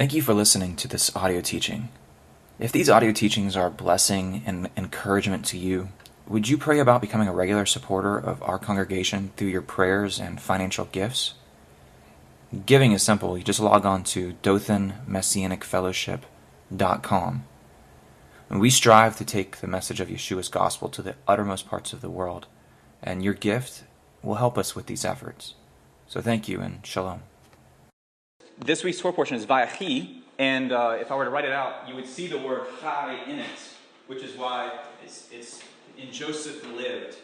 Thank you for listening to this audio teaching. If these audio teachings are a blessing and encouragement to you, would you pray about becoming a regular supporter of our congregation through your prayers and financial gifts? Giving is simple. You just log on to dothanmessianicfellowship.com. And we strive to take the message of Yeshua's gospel to the uttermost parts of the world, and your gift will help us with these efforts. So thank you and shalom. This week's Torah portion is Vayechi, and if I were to write it out, you would see the word Chai in it, which is why it's in Joseph lived.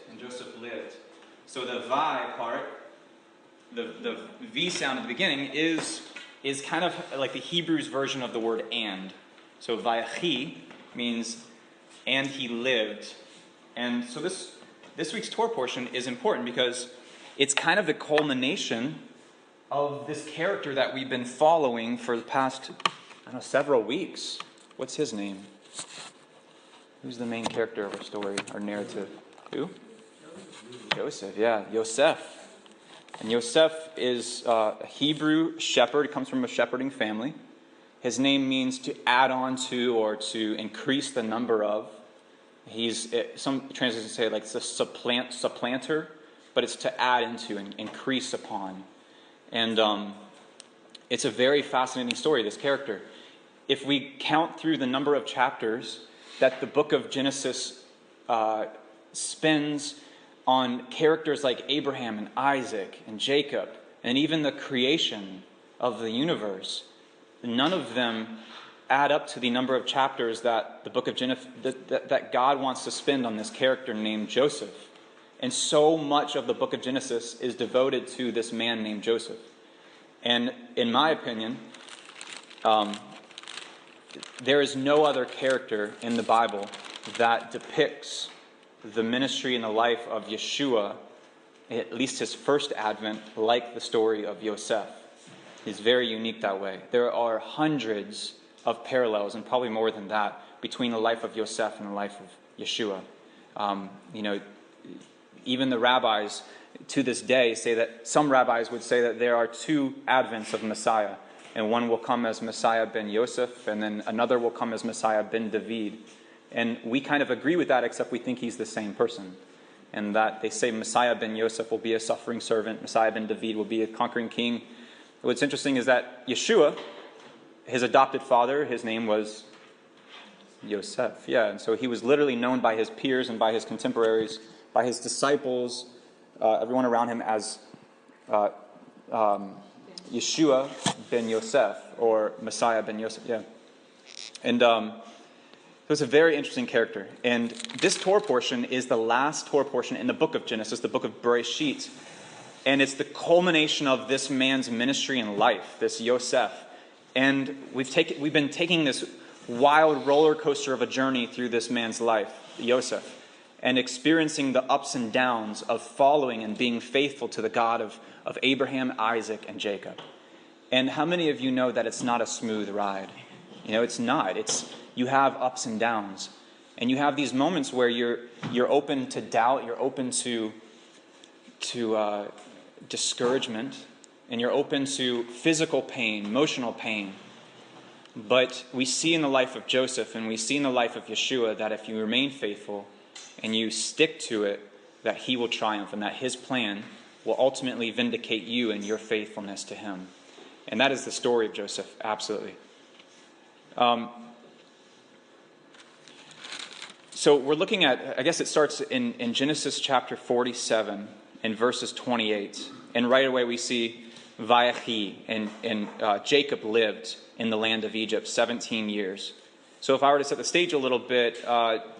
So the Vi part, the V sound at the beginning, is kind of like the Hebrew's version of the word and. So Vayechi means and he lived. And so this week's Torah portion is important because it's kind of the culmination of this character that we've been following for the past, several weeks. What's his name? Who's the main character of our story, our narrative? Who? Joseph, yeah, Yosef. And Yosef is a Hebrew shepherd. He comes from a shepherding family. His name means to add on to or to increase the number of. Some translations say like it's a supplanter, but it's to add into and increase upon. And it's a very fascinating story, this character. If we count through the number of chapters that the book of Genesis spends on characters like Abraham and Isaac and Jacob, and even the creation of the universe, none of them add up to the number of chapters that the book of Genesis, that God wants to spend on this character named Joseph. And so much of the book of Genesis is devoted to this man named Joseph. And in my opinion, there is no other character in the Bible that depicts the ministry and the life of Yeshua, at least his first advent, like the story of Yosef. He's very unique that way. There are hundreds of parallels, and probably more than that, between the life of Yosef and the life of Yeshua. Even the rabbis to this day say that, some rabbis would say that there are two advents of Messiah, and one will come as Messiah ben Yosef, and then another will come as Messiah ben David. And we kind of agree with that, except we think he's the same person. And that they say Messiah ben Yosef will be a suffering servant, Messiah ben David will be a conquering king. What's interesting is that Yeshua, his adopted father, his name was Yosef. Yeah, and so he was literally known by his peers and by his contemporaries, by his disciples, everyone around him as Yeshua ben Yosef, or Messiah ben Yosef, yeah. And it was a very interesting character. And this Torah portion is the last Torah portion in the book of Genesis, the book of Bereshit. And it's the culmination of this man's ministry and life, this Yosef. And we've been taking this wild roller coaster of a journey through this man's life, Yosef, and experiencing the ups and downs of following and being faithful to the God of Abraham, Isaac, and Jacob. And how many of you know that it's not a smooth ride? It's not. You have ups and downs. And you have these moments where you're open to doubt, you're open to discouragement, and you're open to physical pain, emotional pain. But we see in the life of Joseph, and we see in the life of Yeshua, that if you remain faithful and you stick to it, that he will triumph, and that his plan will ultimately vindicate you and your faithfulness to him. And that is the story of Joseph, absolutely. So we're looking at, I guess it starts in Genesis chapter 47 and verses 28. And right away we see Vayechi, and Jacob lived in the land of Egypt 17 years. So if I were to set the stage a little bit,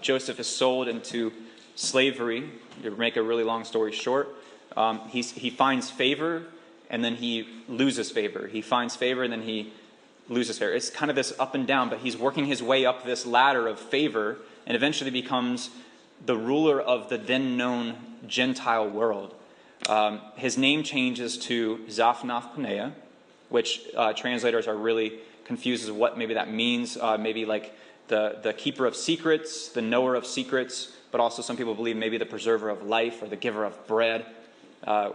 Joseph is sold into slavery. To make a really long story short, he finds favor, and then he loses favor. He finds favor, and then he loses favor. It's kind of this up and down, but he's working his way up this ladder of favor, and eventually becomes the ruler of the then known Gentile world. His name changes to Zaphnath Paneah, which translators are really confused as what maybe that means. Maybe like the keeper of secrets, the knower of secrets, but also some people believe maybe the preserver of life or the giver of bread,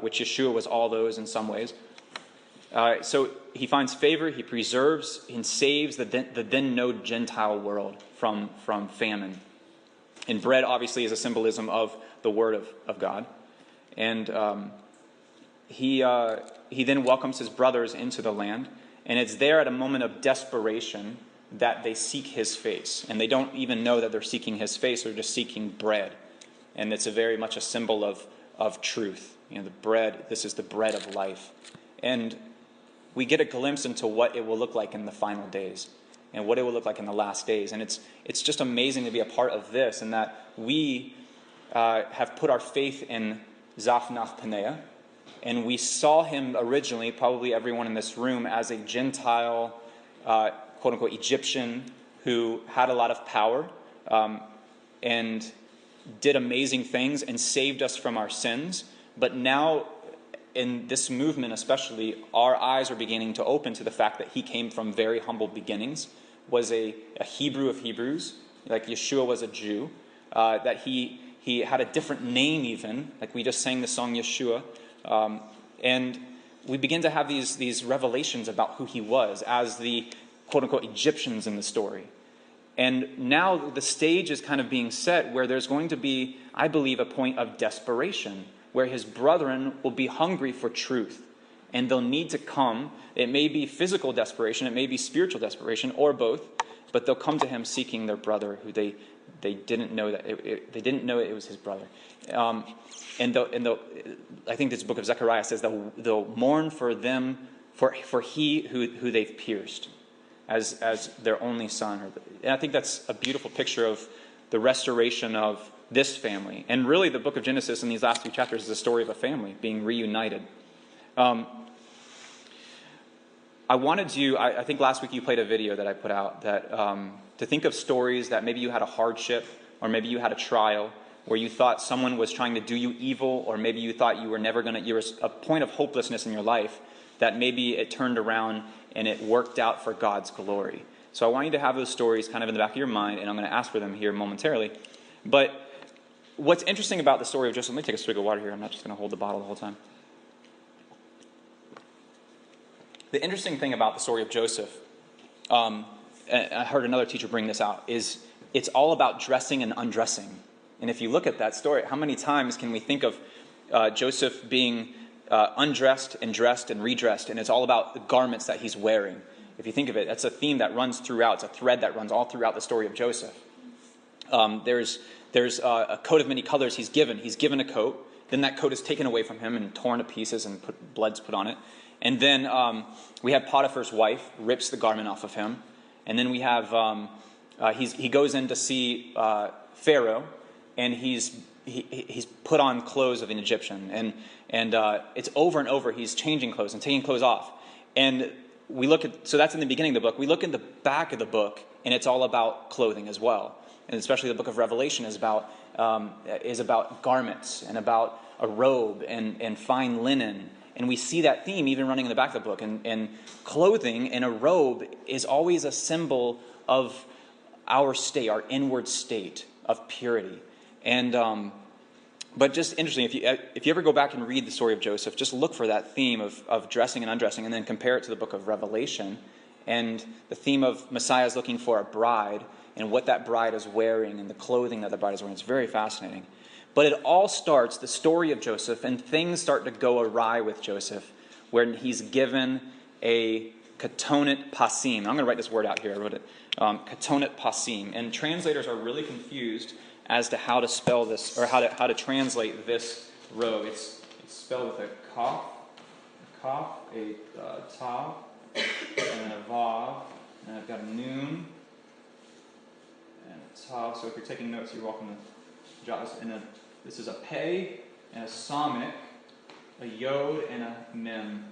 which Yeshua was all those in some ways. So he finds favor, he preserves and saves the then no Gentile world from famine. And bread obviously is a symbolism of the word of God. And he then welcomes his brothers into the land. And it's there at a moment of desperation that they seek his face. And they don't even know that they're seeking his face, they're just seeking bread. And it's very much a symbol of truth. The bread, this is the bread of life. And we get a glimpse into what it will look like in the final days and what it will look like in the last days. And it's just amazing to be a part of this, and that we have put our faith in Zaphnath Paneah, and we saw him originally, probably everyone in this room, as a Gentile, quote-unquote, Egyptian who had a lot of power and did amazing things and saved us from our sins. But now, in this movement especially, our eyes are beginning to open to the fact that he came from very humble beginnings, was a Hebrew of Hebrews, like Yeshua was a Jew, that he had a different name even, like we just sang the song Yeshua, and we begin to have these revelations about who he was as the quote-unquote Egyptians in the story. And now the stage is kind of being set where there's going to be, I believe, a point of desperation, where his brethren will be hungry for truth, and they'll need to come. It may be physical desperation, it may be spiritual desperation, or both, but they'll come to him seeking their brother, who they didn't know that they didn't know it was his brother. And I think this book of Zechariah says that they'll mourn for them, for he who they've pierced, as their only son. And I think that's a beautiful picture of the restoration of this family. And really, the book of Genesis in these last few chapters is the story of a family being reunited. I wanted you, I think last week you played a video that I put out, that to think of stories that maybe you had a hardship, or maybe you had a trial, where you thought someone was trying to do you evil, or maybe you thought you were never going to, you were a point of hopelessness in your life, that maybe it turned around and it worked out for God's glory. So I want you to have those stories kind of in the back of your mind, and I'm going to ask for them here momentarily. But what's interesting about the story of Joseph, let me take a swig of water here. I'm not just going to hold the bottle the whole time. The interesting thing about the story of Joseph, and I heard another teacher bring this out, is it's all about dressing and undressing. And if you look at that story, how many times can we think of Joseph being undressed and dressed and redressed, and it's all about the garments that he's wearing. If you think of it, that's a theme that runs throughout. It's a thread that runs all throughout the story of Joseph. There's a coat of many colors he's given. He's given a coat. Then that coat is taken away from him and torn to pieces, and blood's put on it. And then we have Potiphar's wife rips the garment off of him. And then we have he goes in to see Pharaoh, and he's put on clothes of an Egyptian, and it's over and over. He's changing clothes and taking clothes off. And we look at, so that's in the beginning of the book. We look in the back of the book, and it's all about clothing as well. And especially the book of Revelation is about garments and about a robe and fine linen. And we see that theme even running in the back of the book. And clothing and a robe is always a symbol of our state, our inward state of purity. And but just interesting, if you ever go back and read the story of Joseph, just look for that theme of dressing and undressing, and then compare it to the book of Revelation and the theme of Messiah's looking for a bride and what that bride is wearing and the clothing that the bride is wearing. It's very fascinating. But it all starts, the story of Joseph, and things start to go awry with Joseph, when he's given a katonet pasim. I'm going to write this word out here. I wrote it. Katonet pasim. And translators are really confused as to how to spell this, or how to translate this robe. It's spelled with a kaf, a tav, and a vav, and I've got a noon, and a tav. So if you're taking notes, you're welcome to jot this. And this is a pei, and a samik, a yod, and a mem.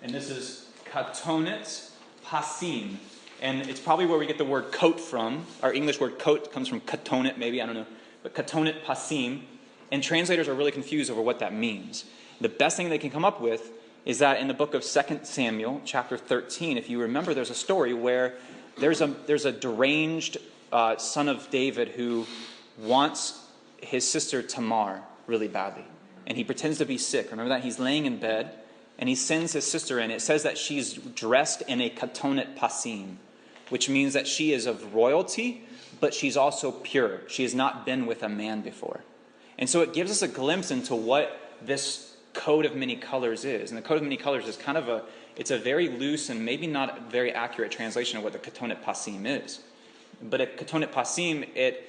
And this is katonet pasim. And it's probably where we get the word coat from. Our English word coat comes from katonet, maybe, I don't know. But katonet pasim. And translators are really confused over what that means. The best thing they can come up with is that in the book of 2 Samuel, chapter 13, if you remember, there's a story where there's a deranged son of David who wants his sister Tamar really badly. And he pretends to be sick. Remember that? He's laying in bed, and he sends his sister in. It says that she's dressed in a katonet pasim, which means that she is of royalty, but she's also pure. She has not been with a man before. And so it gives us a glimpse into what this coat of many colors is. And the coat of many colors is kind of it's a very loose and maybe not very accurate translation of what the katonet pasim is. But a katonet pasim, it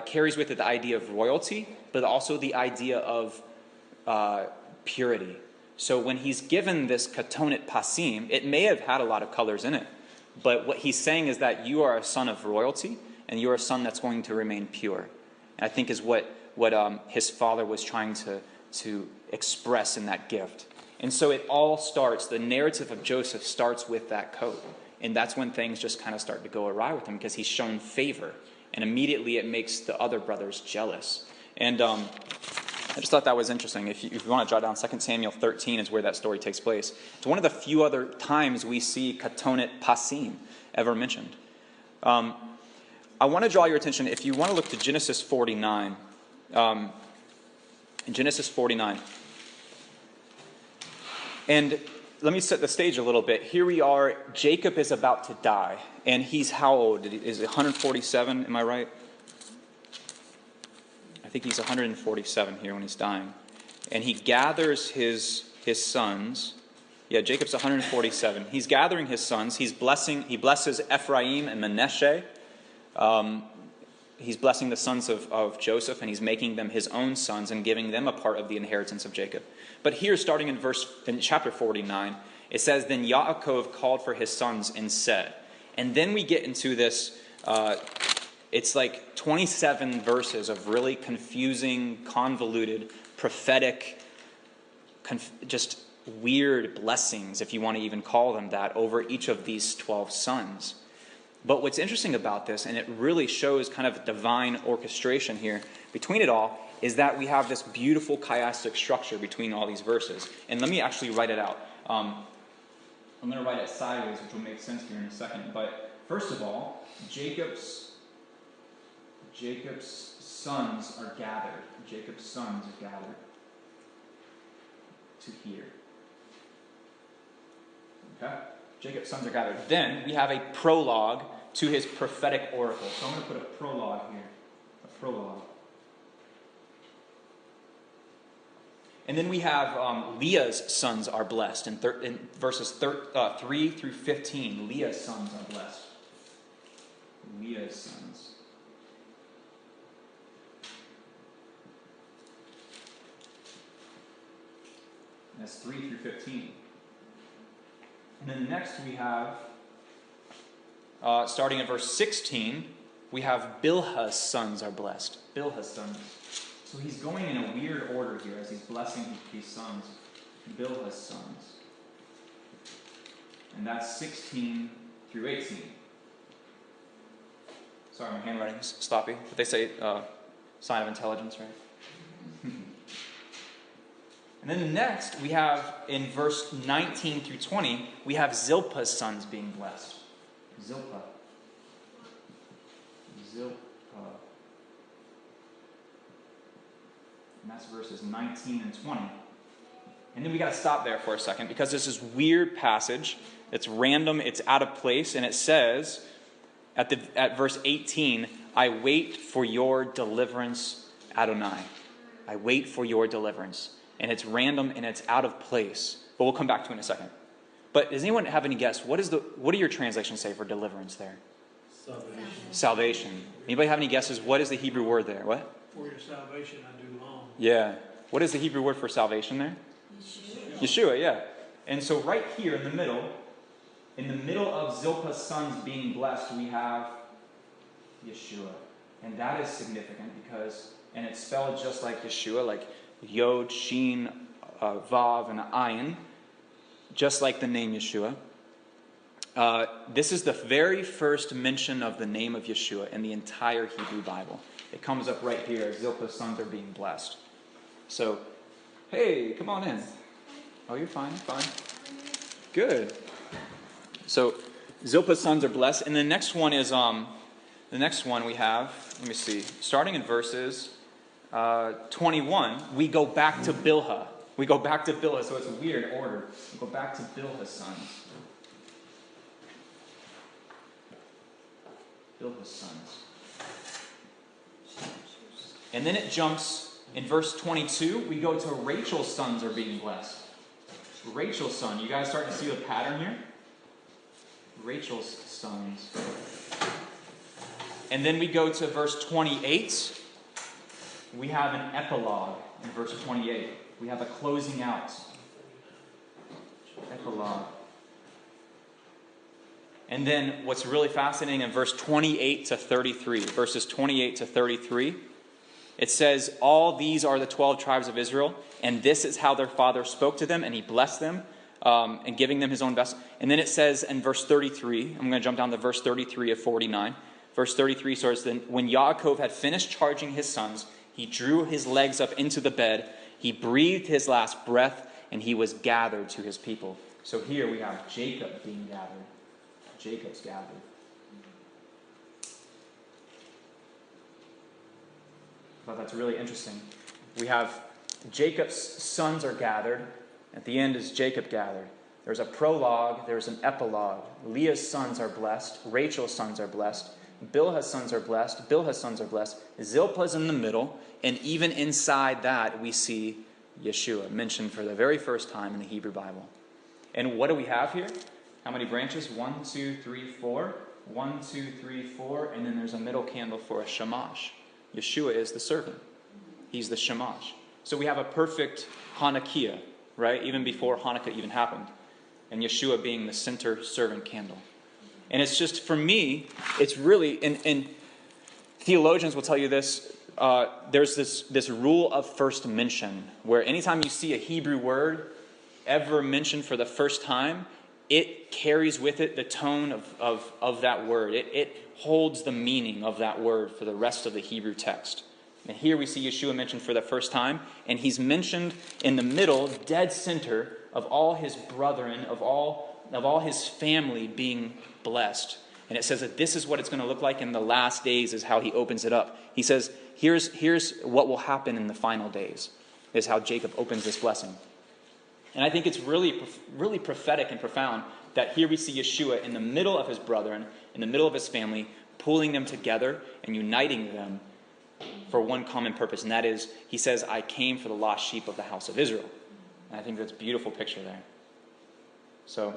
carries with it the idea of royalty, but also the idea of purity. So when he's given this katonet pasim, it may have had a lot of colors in it, but what he's saying is that you are a son of royalty, and you are a son that's going to remain pure. And I think is what his father was trying to express in that gift. And so it all starts, the narrative of Joseph starts with that coat. And that's when things just kind of start to go awry with him, because he's shown favor. And immediately it makes the other brothers jealous. And I just thought that was interesting. If you want to jot down, 2 Samuel 13 is where that story takes place. It's one of the few other times we see katonet pasim ever mentioned. I want to draw your attention, if you want to look to Genesis 49. In Genesis 49. And let me set the stage a little bit. Here we are, Jacob is about to die. And he's how old? Is it 147, am I right? I think he's 147 here when he's dying. And he gathers his sons. Yeah, Jacob's 147. He's gathering his sons. He blesses Ephraim and Manasseh. He's blessing the sons of Joseph, and he's making them his own sons and giving them a part of the inheritance of Jacob. But here, starting in chapter 49, it says, "Then Yaakov called for his sons and said," and then we get into this. It's like 27 verses of really confusing, convoluted, prophetic, just weird blessings, if you want to even call them that, over each of these 12 sons. But what's interesting about this, and it really shows kind of divine orchestration here between it all, is that we have this beautiful chiastic structure between all these verses. And let me actually write it out. I'm going to write it sideways, which will make sense here in a second. But first of all, Jacob's sons are gathered. Jacob's sons are gathered to here. Okay? Jacob's sons are gathered. Then we have a prologue to his prophetic oracle. So I'm going to put a prologue here. A prologue. And then we have Leah's sons are blessed. In verses 3 through 15, Leah's sons are blessed. Leah's sons. And that's 3 through 15. And then next we have, starting at verse 16, we have Bilhah's sons are blessed. Bilhah's sons. So he's going in a weird order here as he's blessing these sons. Bilhah's sons. And that's 16 through 18. Sorry, my handwriting's sloppy. But they say sign of intelligence, right? And then next, we have, in verse 19 through 20, we have Zilpah's sons being blessed. Zilpah. And that's verses 19 and 20. And then we got to stop there for a second, because this is weird passage. It's random, it's out of place, and it says, at verse 18, "I wait for your deliverance, Adonai." I wait for your deliverance. And it's random and it's out of place. But we'll come back to it in a second. But does anyone have any guess? What do your translations say for deliverance there? Salvation. Anybody have any guesses? What is the Hebrew word there? What? For your salvation I do long. Yeah. What is the Hebrew word for salvation there? Yeshua, yeah. And so right here in the middle of Zilpah's sons being blessed, we have Yeshua. And that is significant because, and it's spelled just like Yeshua, like Yod, Shin, Vav, and Ayin, just like the name Yeshua. This is the very first mention of the name of Yeshua in the entire Hebrew Bible. It comes up right here as Zilpah's sons are being blessed. So, hey, come on in. Oh, you're fine, Good. So, Zilpah's sons are blessed. And the next one is, we have, let me see, starting in verses 21, we go back to Bilhah. we go back to Bilhah, so it's a weird order. We go back to Bilhah's sons. Bilhah's sons. And then it jumps, in verse 22, we go to Rachel's sons are being blessed. Rachel's son. You guys starting to see the pattern here? Rachel's sons. And then we go to verse 28. We have an epilogue in verse 28. We have a closing out. Epilogue. And then what's really fascinating in verse 28 to 33, verses 28 to 33, it says, all these are the 12 tribes of Israel, and this is how their father spoke to them, and he blessed them, and giving them his own vessel. And then it says in verse 33, I'm going to jump down to verse 33 of 49. Verse 33 says, then when Yaakov had finished charging his sons, he drew his legs up into the bed, he breathed his last breath, and he was gathered to his people. So here we have Jacob being gathered. Jacob's gathered. I thought that's really interesting. We have Jacob's sons are gathered. At the end is Jacob gathered. There's a prologue. There's an epilogue. Leah's sons are blessed. Rachel's sons are blessed. Bilhah's sons are blessed. Bilhah's sons are blessed. Zilpah's in the middle. And even inside that, we see Yeshua mentioned for the very first time in the Hebrew Bible. And what do we have here? How many branches? 1, 2, 3, 4. 1, 2, 3, 4. And then there's a middle candle for a shamash. Yeshua is the servant. He's the shamash. So we have a perfect Hanukkah, right? Even before Hanukkah even happened. And Yeshua being the center servant candle. And it's just, for me, it's really, and theologians will tell you this, there's this rule of first mention, where anytime you see a Hebrew word ever mentioned for the first time, it carries with it the tone of that word. It holds the meaning of that word for the rest of the Hebrew text. And here we see Yeshua mentioned for the first time, and he's mentioned in the middle, dead center of all his brethren, of all his family being blessed. And it says that this is what it's going to look like in the last days, is how he opens it up. He says, here's what will happen in the final days, is how Jacob opens this blessing. And I think it's really, really prophetic and profound that here we see Yeshua in the middle of his brethren, in the middle of his family, pulling them together and uniting them for one common purpose. And that is, he says, I came for the lost sheep of the house of Israel. And I think that's a beautiful picture there. So,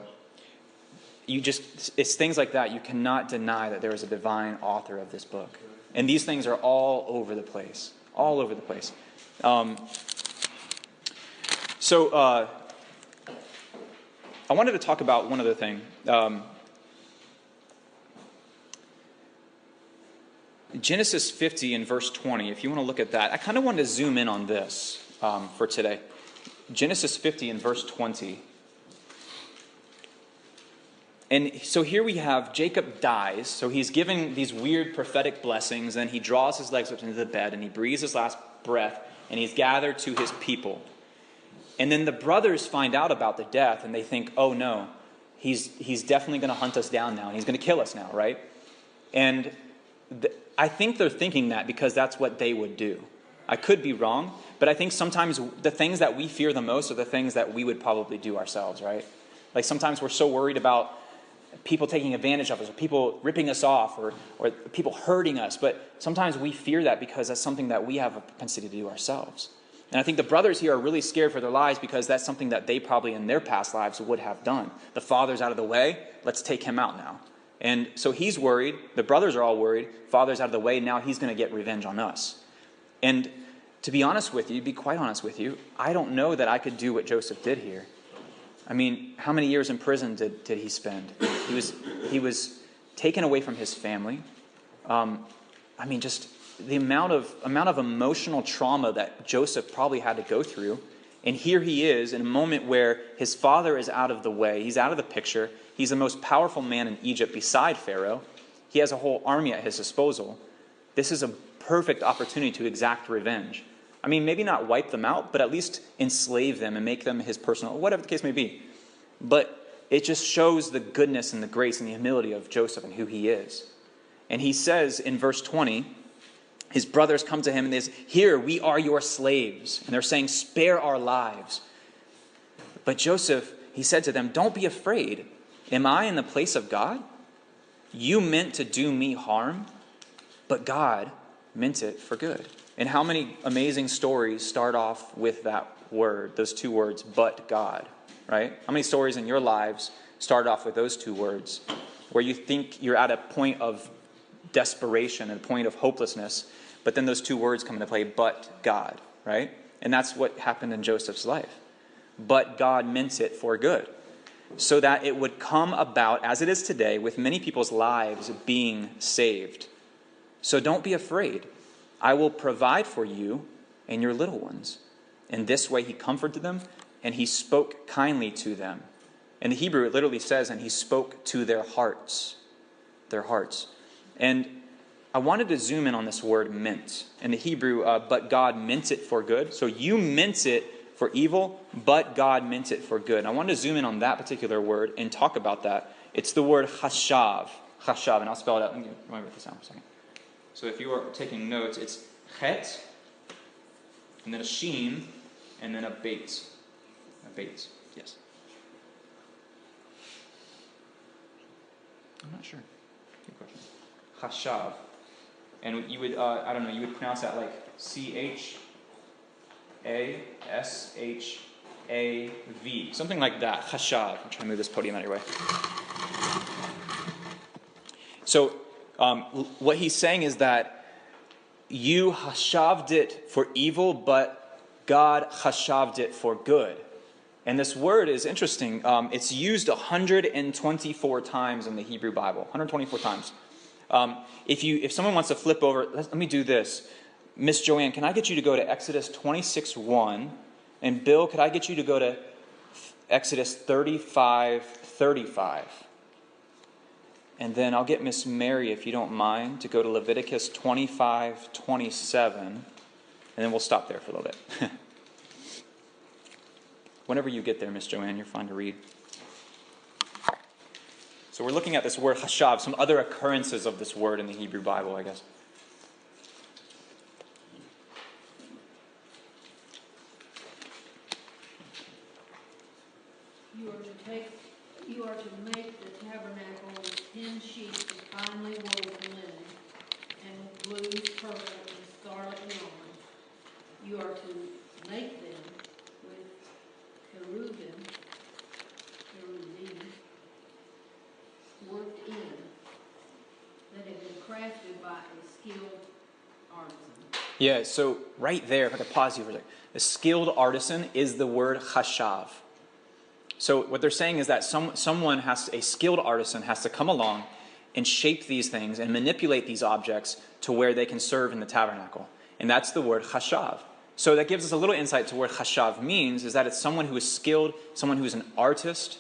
it's things like that. You cannot deny that there is a divine author of this book. And these things are all over the place. All over the place. I wanted to talk about one other thing. Genesis 50 and verse 20, if you want to look at that. I kind of wanted to zoom in on this for today. Genesis 50 and verse 20. And so here we have Jacob dies. So he's giving these weird prophetic blessings. And he draws his legs up into the bed. And he breathes his last breath. And he's gathered to his people. And then the brothers find out about the death. And they think, oh no, he's definitely going to hunt us down now. And he's going to kill us now, right? And I think they're thinking that because that's what they would do. I could be wrong. But I think sometimes the things that we fear the most are the things that we would probably do ourselves, right? Like sometimes we're so worried about people taking advantage of us, or people ripping us off, or people hurting us. But sometimes we fear that because that's something that we have a propensity to do ourselves. And I think the brothers here are really scared for their lives because that's something that they probably in their past lives would have done. The father's out of the way, let's take him out now. And so he's worried, the brothers are all worried, father's out of the way, now he's going to get revenge on us. And to be honest with you, be quite honest with you, I don't know that I could do what Joseph did here. I mean, how many years in prison did he spend? He was taken away from his family. Just the amount of emotional trauma that Joseph probably had to go through. And here he is in a moment where his father is out of the way. He's out of the picture. He's the most powerful man in Egypt beside Pharaoh. He has a whole army at his disposal. This is a perfect opportunity to exact revenge. I mean, maybe not wipe them out, but at least enslave them and make them his personal, whatever the case may be. But it just shows the goodness and the grace and the humility of Joseph and who he is. And he says in verse 20, his brothers come to him and they say, here, we are your slaves. And they're saying, spare our lives. But Joseph, he said to them, "Don't be afraid. Am I in the place of God? You meant to do me harm, but God meant it for good." And how many amazing stories start off with that word, those two words, "but God," right? How many stories in your lives start off with those two words, where you think you're at a point of desperation, a point of hopelessness, but then those two words come into play, "but God," right? And that's what happened in Joseph's life. But God meant it for good, so that it would come about, as it is today, with many people's lives being saved. So don't be afraid. I will provide for you and your little ones. In this way he comforted them, and he spoke kindly to them. In the Hebrew, it literally says, and he spoke to their hearts. Their hearts. And I wanted to zoom in on this word meant. In the Hebrew, but God meant it for good. So you meant it for evil, but God meant it for good. And I wanted to zoom in on that particular word and talk about that. It's the word chashav. Chashav, and I'll spell it out. Let me write this down for a second. So if you are taking notes, it's chet, and then a sheen, and then a beit. A beit, yes. I'm not sure. Good question. Chashav. And you would, you would pronounce that like C-H-A-S-H-A-V. Something like that. Chashav. I'm trying to move this podium out of your way. So, what he's saying is that you hashaved it for evil, but God hashaved it for good. And this word is interesting. It's used 124 times in the Hebrew Bible. 124 times. If someone wants to flip over, let me do this. Miss Joanne, can I get you to go to Exodus 26:1? And Bill, could I get you to go to Exodus 35:35? And then I'll get Miss Mary, if you don't mind, to go to Leviticus 25:27. And then we'll stop there for a little bit. Whenever you get there, Miss Joanne, you're fine to read. So we're looking at this word hashav, some other occurrences of this word in the Hebrew Bible, I guess. You are to make the tabernacle with 10 sheets of finely woven linen, and with blue, purple, and scarlet yarn. You are to make them with cherubim worked in, that have been crafted by a skilled artisan. Yeah, so right there, if I could pause you for a second. A skilled artisan is the word chashav. So what they're saying is that a skilled artisan has to come along and shape these things and manipulate these objects to where they can serve in the tabernacle. And that's the word chashav. So that gives us a little insight to what chashav means, is that it's someone who is skilled, someone who is an artist.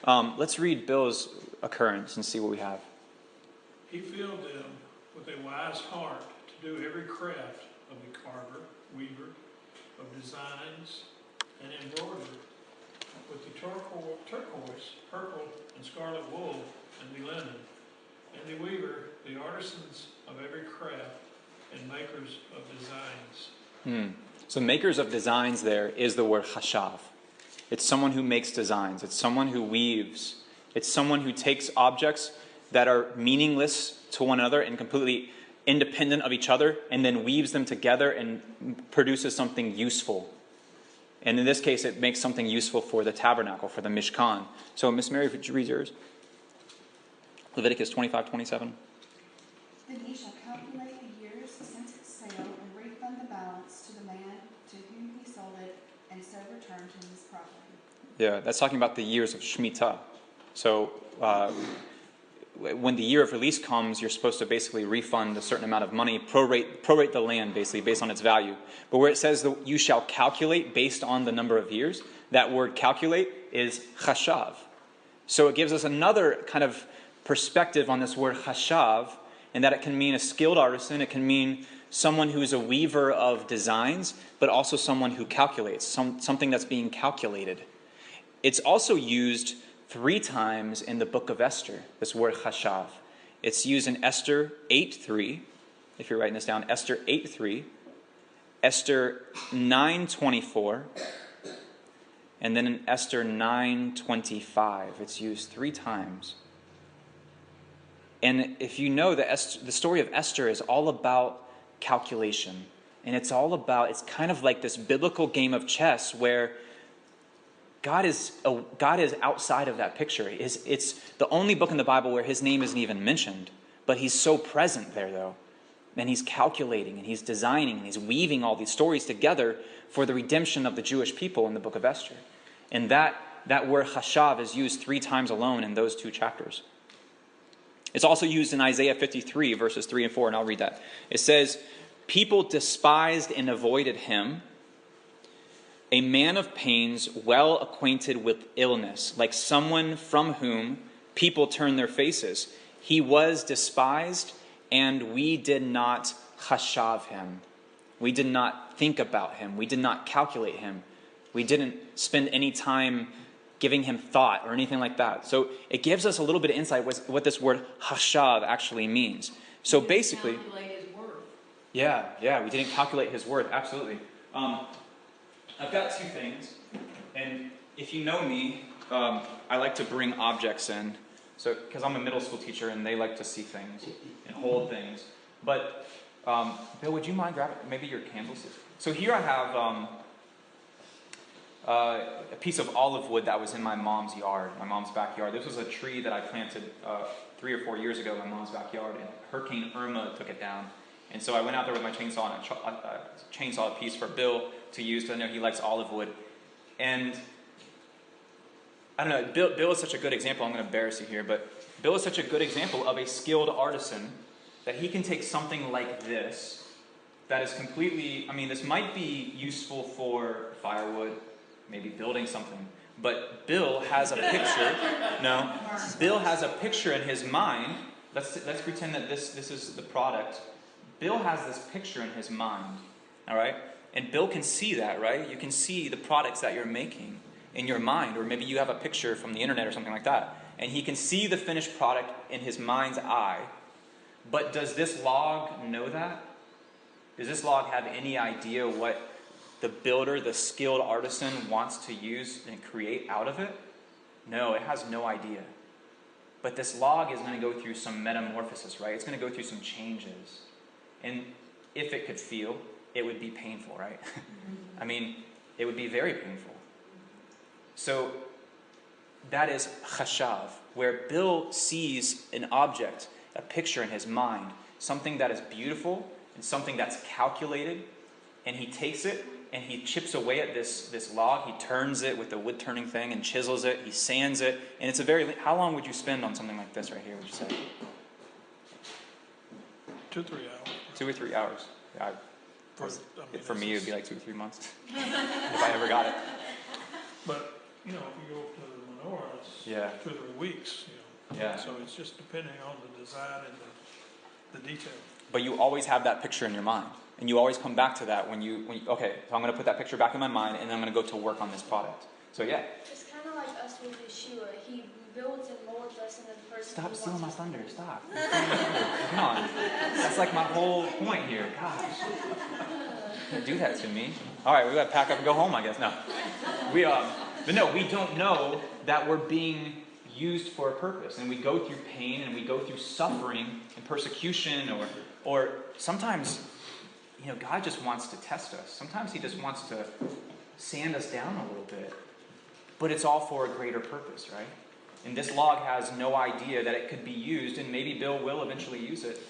Let's read Bill's occurrence and see what we have. He filled them with a wise heart to do every craft of the carver, weaver, of designs, and embroidery, with the turquoise, purple, and scarlet wool, and the linen, and the weaver, the artisans of every craft, and makers of designs. So makers of designs there is the word chashav. It's someone who makes designs. It's someone who weaves. It's someone who takes objects that are meaningless to one another and completely independent of each other, and then weaves them together and produces something useful. And in this case, it makes something useful for the tabernacle, for the Mishkan. So, Miss Mary, would you read yours? Leviticus 25:27. Then he shall calculate the years since its sale and refund the balance to the man to whom he sold it, and so return to his property. Yeah, that's talking about the years of Shemitah. So, when the year of release comes, you're supposed to basically refund a certain amount of money, prorate the land, basically, based on its value. But where it says that you shall calculate based on the number of years, that word calculate is chashav. So it gives us another kind of perspective on this word chashav, and that it can mean a skilled artisan, it can mean someone who is a weaver of designs, but also someone who calculates, something that's being calculated. It's also used 3 times in the book of Esther, this word chashav. It's used in Esther 8:3, if you're writing this down, Esther 8:3, Esther 9:24, And then in Esther 9:25, it's used 3 times. And if you know, the story of Esther is all about calculation. And it's kind of like this biblical game of chess where God is outside of that picture. It's the only book in the Bible where his name isn't even mentioned. But he's so present there, though. And he's calculating, and he's designing, and he's weaving all these stories together for the redemption of the Jewish people in the book of Esther. And that word chashav is used 3 times alone in those 2 chapters. It's also used in Isaiah 53, verses 3 and 4, and I'll read that. It says, "People despised and avoided him, a man of pains, well acquainted with illness, like someone from whom people turn their faces. He was despised, and we did not chashav him." We did not think about him. We did not calculate him. We didn't spend any time giving him thought or anything like that. So it gives us a little bit of insight what this word chashav actually means. So basically, calculate his worth. Yeah, we didn't calculate his worth, absolutely. I've got 2 things, and if you know me, I like to bring objects in, so because I'm a middle school teacher and they like to see things and hold things. But Bill, would you mind grabbing maybe your candles? So here I have a piece of olive wood that was in my mom's yard, my mom's backyard. This was a tree that I planted 3 or 4 years ago in my mom's backyard, and Hurricane Irma took it down. And so I went out there with my chainsaw and chainsaw a piece for Bill to use, because I know he likes olive wood. And I don't know, Bill is such a good example. I'm going to embarrass you here, but Bill is such a good example of a skilled artisan that he can take something like this that is completely, this might be useful for firewood, maybe building something, but Bill has a picture. No, Bill has a picture in his mind. Let's pretend that this is the product. Bill has this picture in his mind, all right? And Bill can see that, right? You can see the products that you're making in your mind, or maybe you have a picture from the internet or something like that, and he can see the finished product in his mind's eye. But does this log know that? Does this log have any idea what the builder, the skilled artisan, wants to use and create out of it? No, it has no idea. But this log is going to go through some metamorphosis, right? It's going to go through some changes. And if it could feel, it would be painful, right? It would be very painful. So that is chashav, where Bill sees an object, a picture in his mind, something that is beautiful and something that's calculated, and he takes it and he chips away at this log. He turns it with the wood turning thing and chisels it. He sands it, and it's how long would you spend on something like this right here, would you say? 2 or 3 hours. 2 or 3 hours. Yeah, for me, it would be like 2 or 3 months if I ever got it. But if you go to the menorah, it's 2 or 3 weeks. Yeah. So it's just depending on the design and the detail. But you always have that picture in your mind, and you always come back to that when you okay. So I'm going to put that picture back in my mind, and then I'm going to go to work on this product. So yeah. It's kind of like us with Yeshua. He builds and molds us into the person. Stop stealing my thunder. Stop. Come on. That's like my whole point here. Gosh. Don't do that to me. All right, we got to pack up and go home, I guess. No. But no, we don't know that we're being used for a purpose, and we go through pain and we go through suffering and persecution, or sometimes, God just wants to test us. Sometimes he just wants to sand us down a little bit, but it's all for a greater purpose, right? And this log has no idea that it could be used, and maybe Bill will eventually use it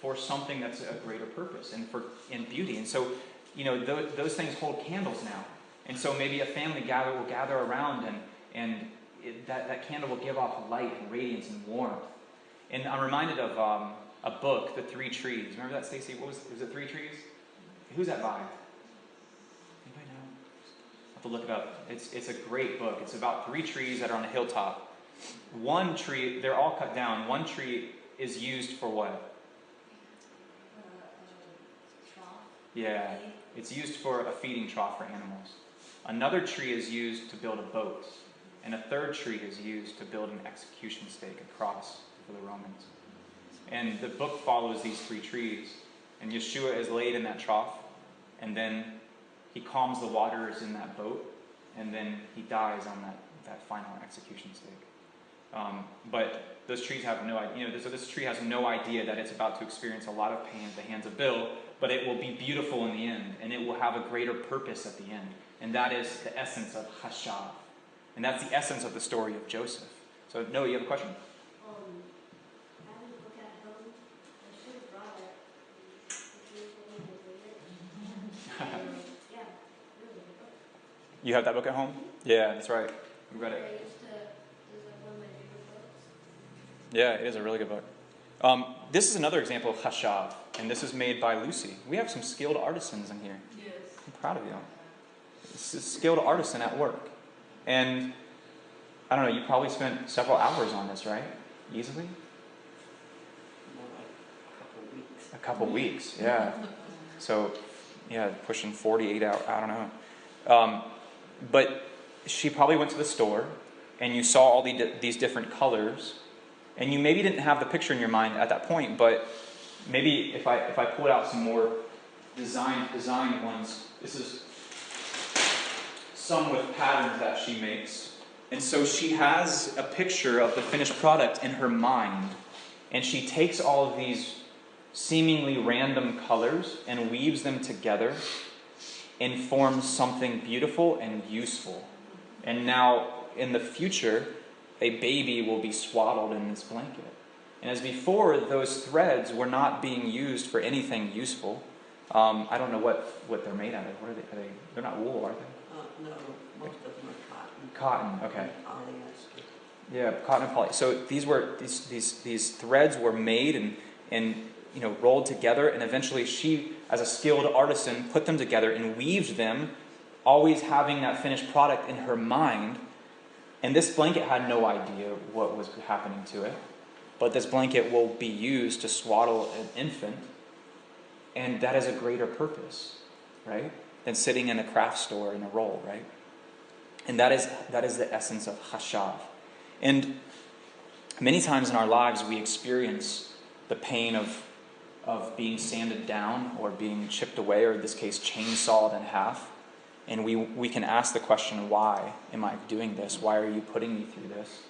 for something that's a greater purpose and in beauty. And so, those things hold candles now. And so maybe a family will gather around, and that candle will give off light and radiance and warmth. And I'm reminded of a book, The 3 Trees. Remember that, Stacy? Was it 3 Trees? Who's that by? Anybody know? I'll have to look it up. It's a great book. It's about 3 trees that are on a hilltop. One tree, they're all cut down. One tree is used for what? Trough. Yeah, it's used for a feeding trough for animals. Another tree is used to build a boat. And a third tree is used to build an execution stake, a cross for the Romans. And the book follows these 3 trees. And Yeshua is laid in that trough. And then he calms the waters in that boat. and then he dies on that final execution stake. But those trees have no idea, so this tree has no idea that it's about to experience a lot of pain at the hands of Bill, but it will be beautiful in the end, and it will have a greater purpose at the end. And that is the essence of Chashav. And that's the essence of the story of Joseph. So, Noah, you have a question? I had a book at home. I should have brought it. Yeah, really good book. You have that book at home? Yeah, that's right. We read I it. used to, it was like one of my favorite books. Yeah, it is a really good book. This is another example of Chashav, and this is made by Lucy. We have some skilled artisans in here. Yes. I'm proud of you. This is a skilled artisan at work. And, I don't know, you probably spent several hours on this, right? Easily? More like a couple of weeks. A couple weeks, yeah. So, yeah, pushing 48 hours, I don't know. But she probably went to the store, and you saw all these different colors, and you maybe didn't have the picture in your mind at that point, but maybe if I pulled out some more designed ones, this is some with patterns that she makes. And so she has a picture of the finished product in her mind, and she takes all of these seemingly random colors and weaves them together and forms something beautiful and useful. And now, in the future, a baby will be swaddled in this blanket. And as before, those threads were not being used for anything useful. I don't know what they're made out of. What are they? They're not wool, are they? No, most of them are cotton. Cotton, okay. And polyester. Yeah, cotton and poly. So these threads were made and rolled together, and eventually she, as a skilled artisan, put them together and weaved them, always having that finished product in her mind. And this blanket had no idea what was happening to it, but this blanket will be used to swaddle an infant, and that is a greater purpose, right, than sitting in a craft store in a roll, right? And that is the essence of Chashav. And many times in our lives we experience the pain of being sanded down or being chipped away, or in this case chainsawed in half. And we can ask the question, why am I doing this? Why are you putting me through this?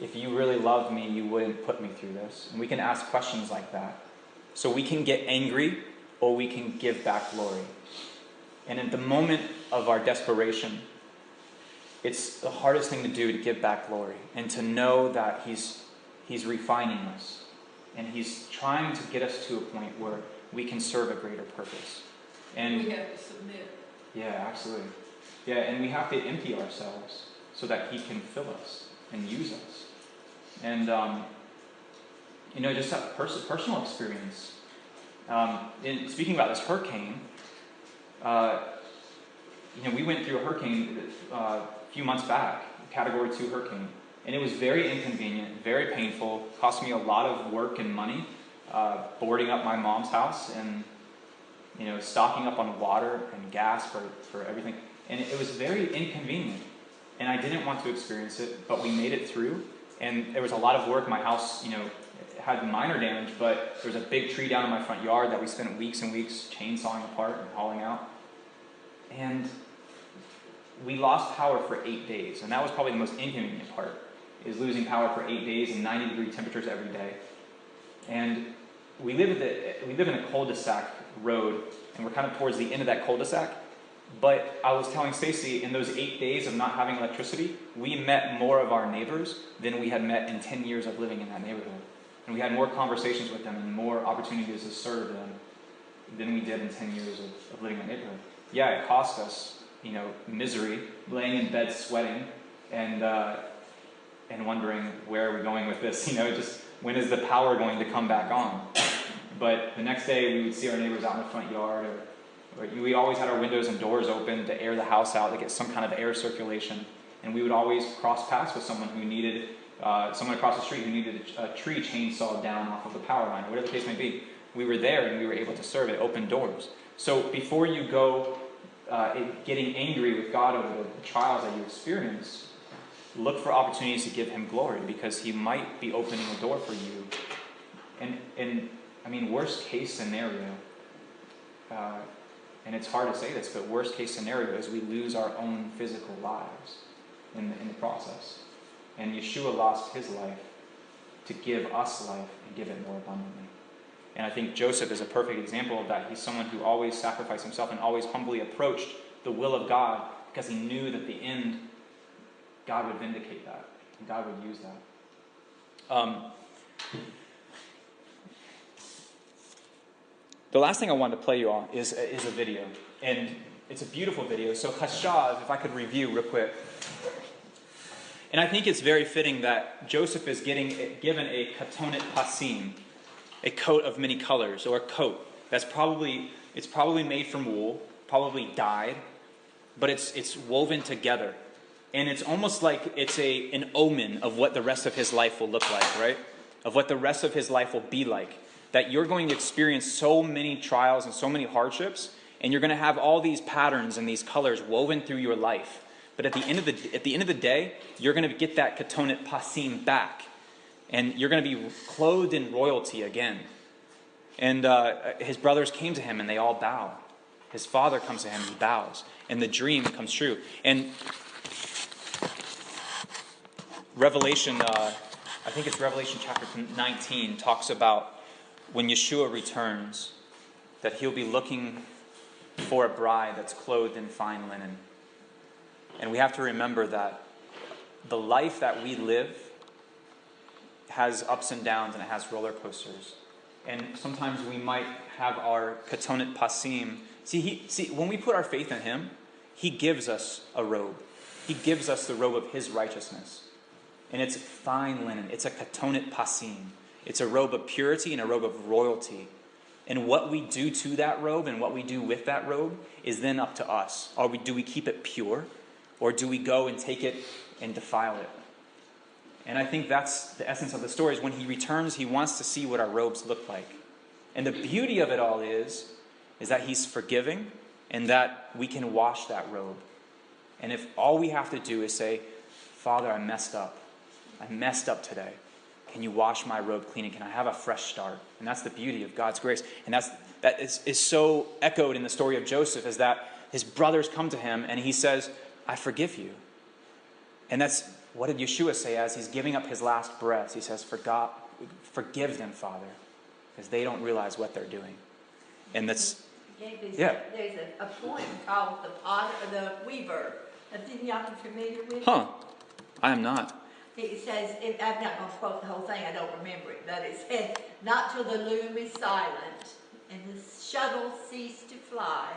If you really loved me, you wouldn't put me through this. And we can ask questions like that. So we can get angry, or we can give back glory. And at the moment of our desperation, it's the hardest thing to do to give back glory and to know that He's refining us. And He's trying to get us to a point where we can serve a greater purpose. And We have to submit. yeah, absolutely. Yeah, and we have to empty ourselves so that He can fill us and use us. And, just that personal experience. In speaking about this hurricane, we went through a hurricane a few months back, Category 2 hurricane. And it was very inconvenient, very painful, cost me a lot of work and money, boarding up my mom's house and stocking up on water and gas for everything. And it was very inconvenient. And I didn't want to experience it, but we made it through. And there was a lot of work. My house, had minor damage, but there was a big tree down in my front yard that we spent weeks and weeks chainsawing apart and hauling out. And we lost power for 8 days. And that was probably the most inconvenient part, is losing power for 8 days in 90-degree temperatures every day. And we live in a cul-de-sac road, and we're kind of towards the end of that cul-de-sac. But I was telling Stacy, in those 8 days of not having electricity, we met more of our neighbors than we had met in 10 years of living in that neighborhood. And we had more conversations with them and more opportunities to serve them than we did in 10 years of living in that neighborhood. Yeah, it cost us, misery, laying in bed sweating and wondering, where are we going with this? Just when is the power going to come back on? But the next day we would see our neighbors out in the front yard, or we always had our windows and doors open to air the house out, to get some kind of air circulation. And we would always cross paths with someone who needed, someone across the street who needed a tree chainsawed down off of the power line, whatever the case may be. We were there and we were able to serve it, open doors. So before you go getting angry with God over the trials that you experience, look for opportunities to give Him glory, because He might be opening a door for you. And worst case scenario, And it's hard to say this, but worst case scenario is we lose our own physical lives in the process. And Yeshua lost his life to give us life and give it more abundantly. And I think Joseph is a perfect example of that. He's someone who always sacrificed himself and always humbly approached the will of God because he knew that at the end, God would vindicate that. And God would use that. The last thing I wanted to play you on is a video. And it's a beautiful video. So Chashav, if I could review real quick. And I think it's very fitting that Joseph is given a katonet pasim, a coat of many colors, or a coat it's probably made from wool, probably dyed, but it's woven together. And it's almost like it's an omen of what the rest of his life will look like, right? Of what the rest of his life will be like. That you're going to experience so many trials and so many hardships, and you're going to have all these patterns and these colors woven through your life. But at the end of the day, you're going to get that katonet pasim back, and you're going to be clothed in royalty again. And his brothers came to him, and they all bow. His father comes to him, and he bows, and the dream comes true. And Revelation, I think it's Revelation chapter 19, talks about when Yeshua returns, that he'll be looking for a bride that's clothed in fine linen. And we have to remember that the life that we live has ups and downs, and it has roller coasters. And sometimes we might have our katonet pasim. See, when we put our faith in him, he gives us a robe. He gives us the robe of his righteousness. And it's fine linen. It's a katonet pasim. It's a robe of purity and a robe of royalty. And what we do to that robe and what we do with that robe is then up to us. Do we keep it pure? Or do we go and take it and defile it? And I think that's the essence of the story, is when he returns, he wants to see what our robes look like. And the beauty of it all is that he's forgiving and that we can wash that robe. And if all we have to do is say, Father, I messed up. I messed up today. Can you wash my robe clean, and can I have a fresh start? And that's the beauty of God's grace. And that is so echoed in the story of Joseph, is that his brothers come to him and he says, I forgive you. And that's, what did Yeshua say as he's giving up his last breath? He says, forgive them, Father, because they don't realize what they're doing. And that's, yeah. There's a poem called The Weaver. I think y'all are familiar with it. Huh. I am not. It says, I'm not going to quote the whole thing, I don't remember it, but it says, not till the loom is silent and the shuttle cease to fly,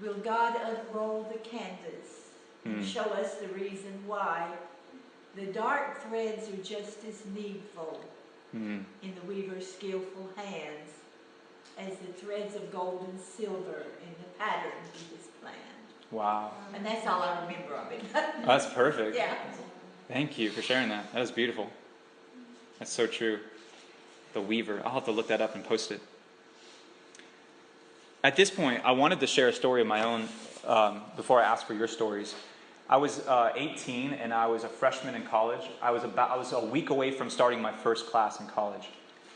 will God unroll the canvas and show us the reason why. The dark threads are just as needful in the weaver's skillful hands as the threads of gold and silver in the pattern he has planned. Wow. And that's all I remember of it. That's perfect. Yeah. Thank you for sharing that. That is beautiful. That's so true. The weaver. I'll have to look that up and post it. At this point, I wanted to share a story of my own before I ask for your stories. I was 18 and I was a freshman in college. I was a week away from starting my first class in college,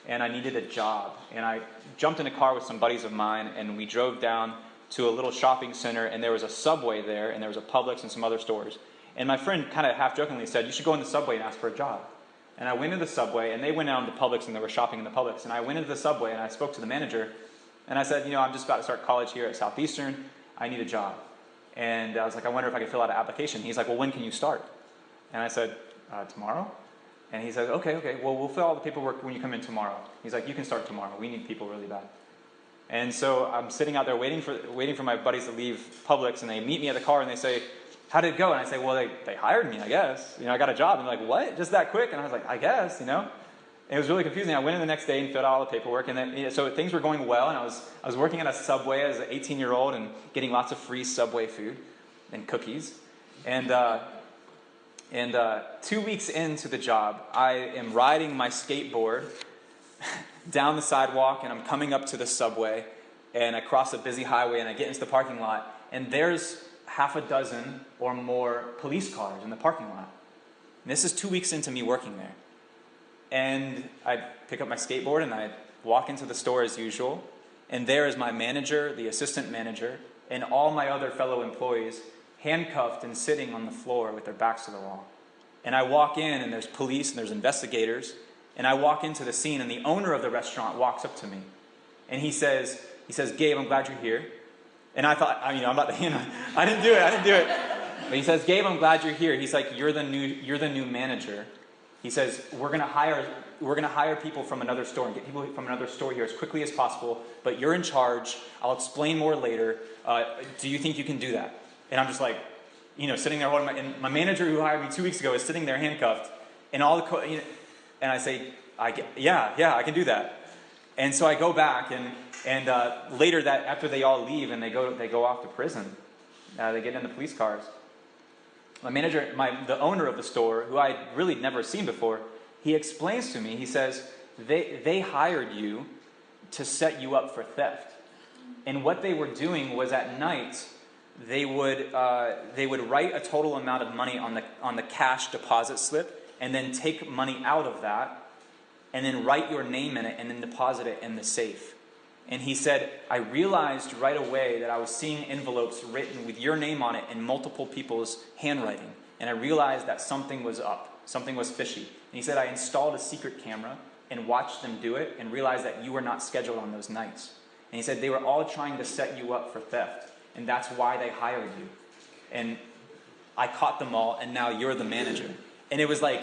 and I needed a job. And I jumped in a car with some buddies of mine, and we drove down to a little shopping center, and there was a Subway there, and there was a Publix and some other stores. And my friend kind of half-jokingly said, you should go in the Subway and ask for a job. And I went into the Subway, and they went out to Publix, and they were shopping in the Publix. And I went into the Subway, and I spoke to the manager, and I said, I'm just about to start college here at Southeastern. I need a job. And I was like, I wonder if I could fill out an application. He's like, well, when can you start? And I said, tomorrow? And he said, okay, well, we'll fill out the paperwork when you come in tomorrow. He's like, you can start tomorrow. We need people really bad. And so I'm sitting out there waiting for my buddies to leave Publix, and they meet me at the car, and they say, how did it go? And I say, well, they hired me, I guess. I got a job. And they're like, what? Just that quick? And I was like, I guess, It was really confusing. I went in the next day and filled out all the paperwork, and then so things were going well. And I was working at a Subway as an 18-year-old and getting lots of free Subway food and cookies. And 2 weeks into the job, I am riding my skateboard down the sidewalk, and I'm coming up to the Subway, and I cross a busy highway, and I get into the parking lot, and there's half a dozen or more police cars in the parking lot. And this is 2 weeks into me working there. And I pick up my skateboard and I walk into the store as usual. And there is my manager, the assistant manager, and all my other fellow employees handcuffed and sitting on the floor with their backs to the wall. And I walk in, and there's police and there's investigators. And I walk into the scene, and the owner of the restaurant walks up to me. And he says, Gabe, I'm glad you're here. And I thought, I'm about to hand him. I didn't do it. But he says, Gabe, I'm glad you're here. He's like, you're the new manager. He says, we're gonna hire people from another store and get people from another store here as quickly as possible. But you're in charge. I'll explain more later. Do you think you can do that? And I'm just like, sitting there holding my manager who hired me 2 weeks ago is sitting there handcuffed, and and I say, yeah, I can do that. And so I go back, and later that after they all leave and they go off to prison, they get in the police cars. My manager, the owner of the store, who I'd really never seen before, he explains to me. He says they hired you to set you up for theft, and what they were doing was at night they would write a total amount of money on the cash deposit slip, and then take money out of that, and then write your name in it, and then deposit it in the safe. And he said, I realized right away that I was seeing envelopes written with your name on it in multiple people's handwriting. And I realized that something was up. Something was fishy. And he said, I installed a secret camera and watched them do it and realized that you were not scheduled on those nights. And he said, they were all trying to set you up for theft. And that's why they hired you. And I caught them all, and now you're the manager. And it was like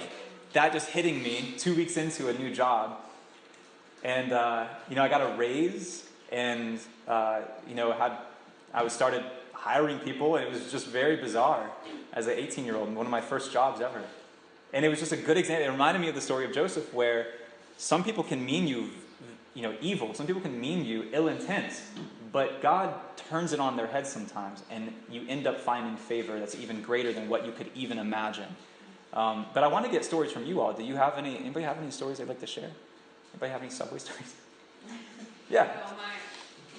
that just hitting me 2 weeks into a new job. And, I got a raise, and, I started hiring people, and it was just very bizarre as an 18-year-old, one of my first jobs ever. And it was just a good example. It reminded me of the story of Joseph, where some people can mean you, evil. Some people can mean you ill intent, but God turns it on their head sometimes, and you end up finding favor that's even greater than what you could even imagine. But I want to get stories from you all. Anybody have any stories they'd like to share? Anybody have any Subway stories? Yeah. Well,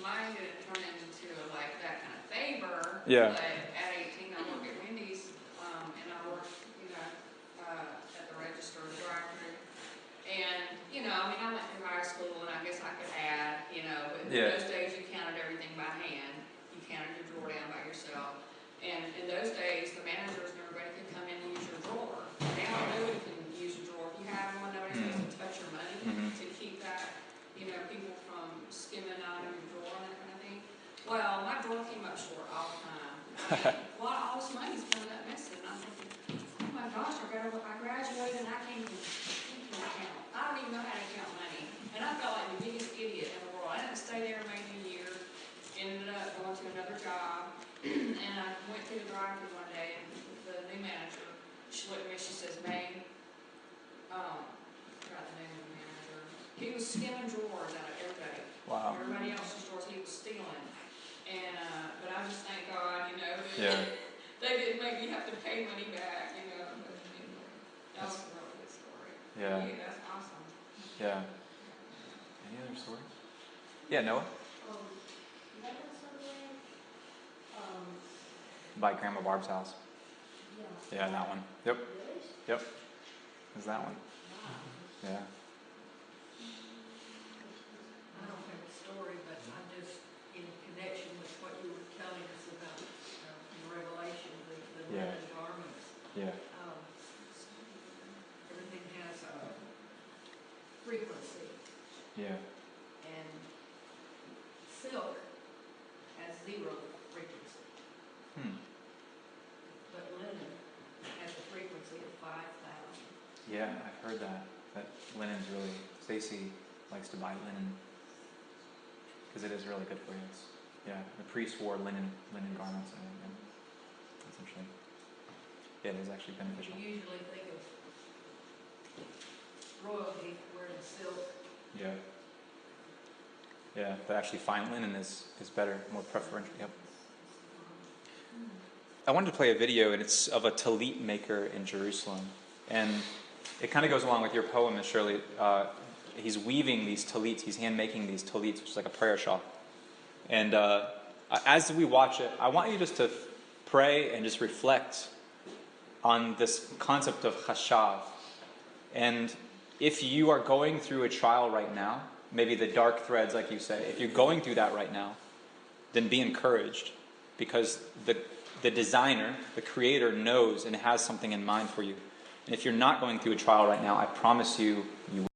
mine didn't turn into like that kind of favor. Yeah. But at 18, I worked at Wendy's, and I worked, at the register drive-thru. And, I went through high school, and I guess I could add, but in those days you counted everything by hand. You counted your drawer down by yourself. And in those days, the managers and everybody could come in and use your drawer. Now nobody can use your drawer. If you have one, nobody's supposed to touch your money to keep that, people from skimming out of your drawer and that kind of thing. Well, my drawer came up short all the time. All this money's coming up missing. And I'm thinking, oh my gosh, I graduated and I can't even count. I don't even know how to count money. And I felt like the biggest idiot in the world. I didn't stay there maybe a year. Ended up going to another job. And I went through the drive-thru one day, and the new manager, she looked at me, she says, May, I forgot the name of the manager. He was skimming drawers out of everybody. Wow. Everybody else's drawers he was stealing. And, but I just thank God, that they didn't make me have to pay money back, But anyway, that was a real good story. Yeah. That's awesome. Yeah. Any other stories? Yeah, Noah? By Grandma Barb's house. Yeah, that one. Yep. Yep. Is that one? Yeah. I don't have a story, but I just, in connection with what you were telling us about the Revelation, the linen garments. Yeah. Everything has a frequency, Yeah. and silk has 0 frequency, but linen has a frequency of 5,000. Yeah, I've heard that linen's really, Stacy likes to buy linen because it is really good for you. The priests wore linen garments, and that's interesting. Yeah, it is actually beneficial. You usually think of royalty wearing silk. Yeah. Yeah, but actually fine linen is better, more preferential. Yep. I wanted to play a video, and it's of a tallit maker in Jerusalem. And it kind of goes along with your poem, Ms. Shirley. He's weaving these tallits, he's hand-making these tallits, which is like a prayer shawl. And as we watch it, I want you just to pray and just reflect on this concept of chashav. And if you are going through a trial right now, maybe the dark threads, like you said, if you're going through that right now, then be encouraged, because the designer, the creator, knows and has something in mind for you. And if you're not going through a trial right now, I promise you, you will.